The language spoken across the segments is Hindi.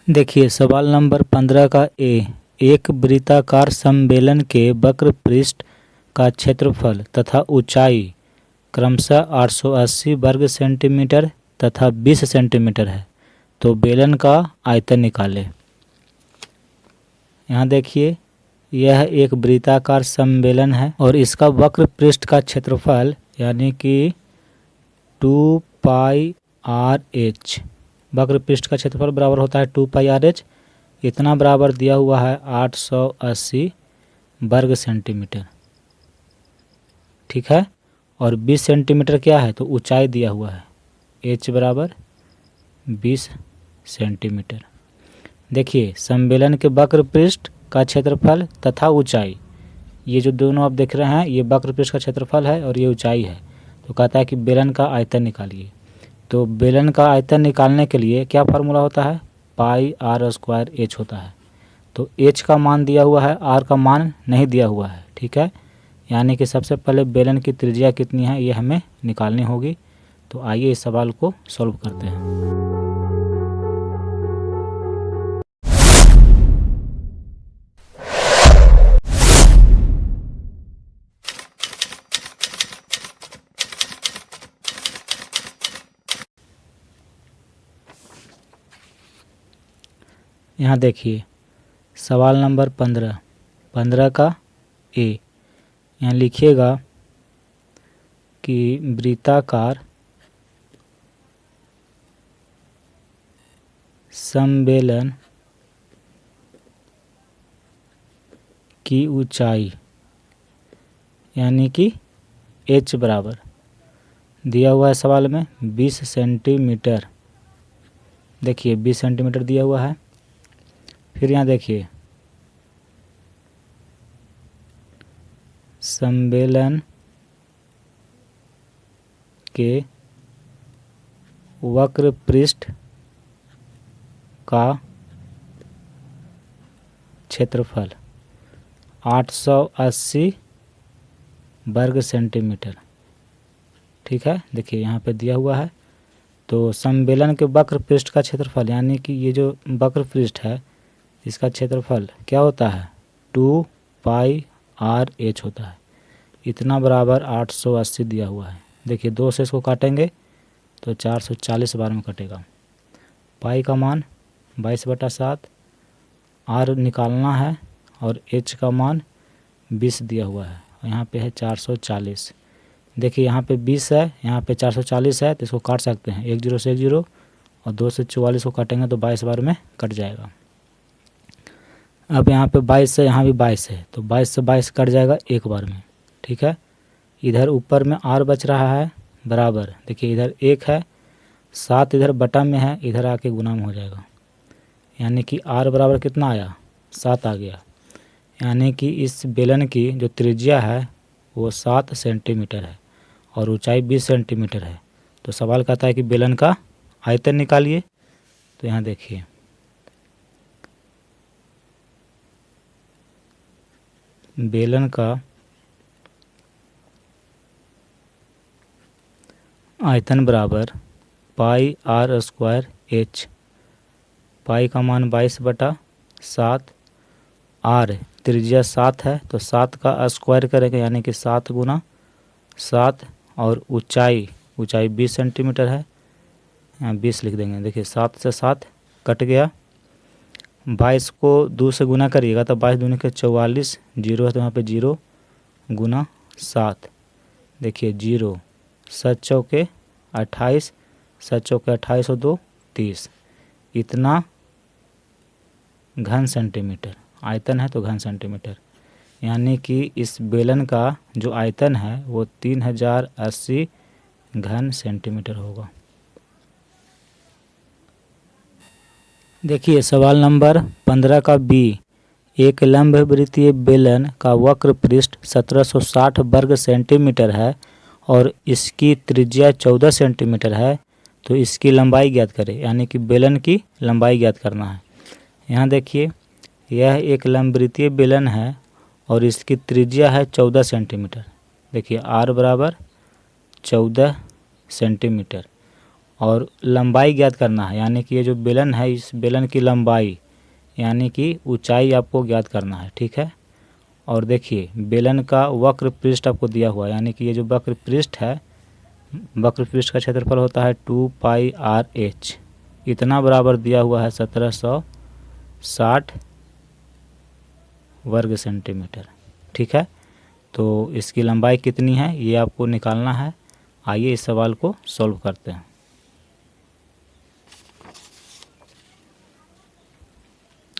देखिए सवाल नंबर 15 का ए, एक वृत्ताकार समबेलन के वक्र पृष्ठ का क्षेत्रफल तथा ऊंचाई क्रमशः 880 वर्ग सेंटीमीटर तथा 20 सेंटीमीटर है, तो बेलन का आयतन निकालें। यहाँ देखिए यह एक वृत्ताकार समबेलन है और इसका वक्र पृष्ठ का क्षेत्रफल यानी कि 2 पाई आर एच, वक्र पृष्ठ का क्षेत्रफल बराबर होता है 2 पाई आर एच। इतना बराबर दिया हुआ है 880 वर्ग सेंटीमीटर, ठीक है। और 20 सेंटीमीटर क्या है, तो ऊंचाई दिया हुआ है h बराबर 20 सेंटीमीटर। देखिए समबेलन के वक्र पृष्ठ का क्षेत्रफल तथा ऊंचाई, ये जो दोनों आप देख रहे हैं ये वक्र पृष्ठ का क्षेत्रफल है और ये ऊंचाई है। तो कहता है कि बेलन का आयतन निकालिए। तो बेलन का आयतन निकालने के लिए क्या फार्मूला होता है, पाई आर स्क्वायर एच होता है। तो एच का मान दिया हुआ है, आर का मान नहीं दिया हुआ है, ठीक है। यानी कि सबसे पहले बेलन की त्रिज्या कितनी है ये हमें निकालनी होगी। तो आइए इस सवाल को सॉल्व करते हैं। यहाँ देखिए सवाल नंबर 15 का ए, यहाँ लिखिएगा कि वृत्ताकार समबेलन की ऊंचाई यानी कि h बराबर दिया हुआ है सवाल में 20 सेंटीमीटर। देखिए 20 सेंटीमीटर दिया हुआ है। फिर यहाँ देखिए समबेलन के वक्र पृष्ठ का क्षेत्रफल 880 वर्ग सेंटीमीटर, ठीक है। देखिए यहाँ पे दिया हुआ है। तो समबेलन के वक्र पृष्ठ का क्षेत्रफल यानी कि ये जो वक्र पृष्ठ है इसका क्षेत्रफल क्या होता है, 2 पाई आर एच होता है। इतना बराबर 880 दिया हुआ है। देखिए 2 से इसको काटेंगे तो 440 बार में कटेगा। पाई का मान 22/7, आर निकालना है और एच का मान 20 दिया हुआ है। यहाँ पे है 440। देखिए यहाँ पे 20 है, यहाँ पे 440 है, तो इसको काट सकते हैं। 1 0 से 1 0 और 2 से 44 को काटेंगे तो 22 बार में कट जाएगा। अब यहाँ पे 22 है, यहाँ भी 22 है, तो 22 से 22 कट जाएगा एक बार में, ठीक है। इधर ऊपर में आर बच रहा है बराबर, देखिए इधर 1 है, 7 इधर बटा में है, इधर आके गुना में हो जाएगा। यानी कि आर बराबर कितना आया, 7 आ गया। यानी कि इस बेलन की जो त्रिज्या है वो 7 सेंटीमीटर है और ऊंचाई 20 सेंटीमीटर है। तो सवाल कहता है कि बेलन का आयतन निकालिए। तो यहाँ देखिए बेलन का आयतन बराबर पाई आर स्क्वायर एच। पाई का मान 22/7, आर त्रिज्या 7 है तो 7 का स्क्वायर करेंगे यानी कि 7 गुना 7, और ऊंचाई 20 सेंटीमीटर है, यहाँ 20 लिख देंगे। देखिए 7 से 7 कट गया। 22 को 2 से गुना करिएगा तो 22 दूनी के 44, 0 है तो यहाँ पे 0 गुना 7। देखिए 0, 7 चौके 28, 7 चौके 28 और 2 30। इतना घन सेंटीमीटर आयतन है, तो घन सेंटीमीटर। यानी कि इस बेलन का जो आयतन है वो 3080 घन सेंटीमीटर होगा। देखिए सवाल नंबर 15 का बी, एक लंबवृत्तीय बेलन का वक्र पृष्ठ 1760 वर्ग सेंटीमीटर है और इसकी त्रिज्या 14 सेंटीमीटर है, तो इसकी लंबाई ज्ञात करें। यानी कि बेलन की लंबाई ज्ञात करना है। यहाँ देखिए यह एक लंबवृत्तीय बेलन है और इसकी त्रिज्या है 14 सेंटीमीटर। देखिए आर बराबर 14 सेंटीमीटर और लंबाई ज्ञात करना है, यानी कि ये जो बेलन है इस बेलन की लंबाई यानी कि ऊंचाई आपको ज्ञात करना है। ठीक है। और देखिए बेलन का वक्र पृष्ठ आपको दिया हुआ है, यानी कि ये जो वक्र पृष्ठ है, वक्र पृष्ठ का क्षेत्रफल होता है 2πr/h, इतना बराबर दिया हुआ है 1760 वर्ग सेंटीमीटर। ठीक है। तो इसकी लंबाई कितनी है ये आपको निकालना है। आइए इस सवाल को सॉल्व करते हैं।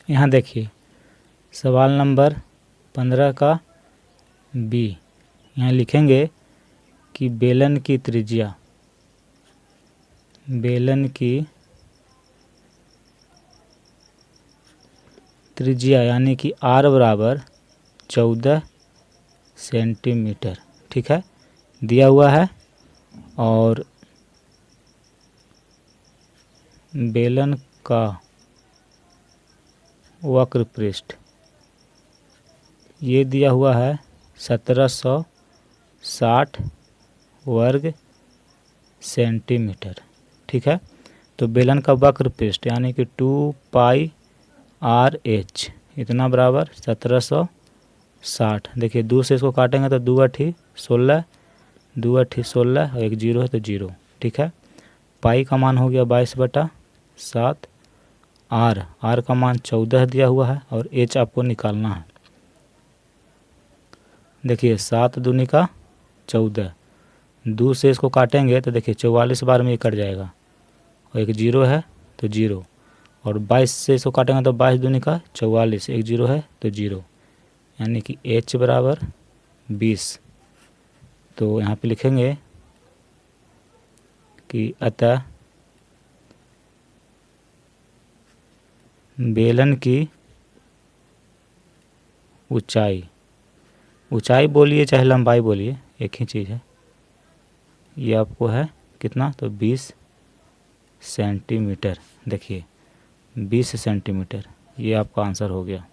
यहाँ देखिए सवाल नंबर 15 का बी। यहाँ लिखेंगे कि बेलन की त्रिज्या यानी कि r बराबर 14 सेंटीमीटर। ठीक है, दिया हुआ है। और बेलन का वक्र पृष्ठ ये दिया हुआ है 1760 वर्ग सेंटीमीटर। ठीक है। तो बेलन का वक्र पृष्ठ यानी कि 2πr/h इतना बराबर 1760। देखिए 2 से इसको काटेंगे तो 2 8 16, 2 8 16 और एक 0 है तो 0। ठीक है। पाई का मान हो गया 22/7। आर का मान 14 दिया हुआ है और एच आपको निकालना है। देखिए 7 दूनी का 14, 2 से इसको काटेंगे तो देखिए 44 बार में ये कट जाएगा और एक 0 है तो 0। और 22 से इसको काटेंगे तो 22 दूनी का 44, एक 0 है तो 0, यानी कि h बराबर 20। तो यहाँ पे लिखेंगे कि अतः बेलन की ऊंचाई बोलिए चाहे लंबाई बोलिए एक ही चीज़ है, ये आपको है कितना तो 20 सेंटीमीटर। देखिए 20 सेंटीमीटर ये आपका आंसर हो गया।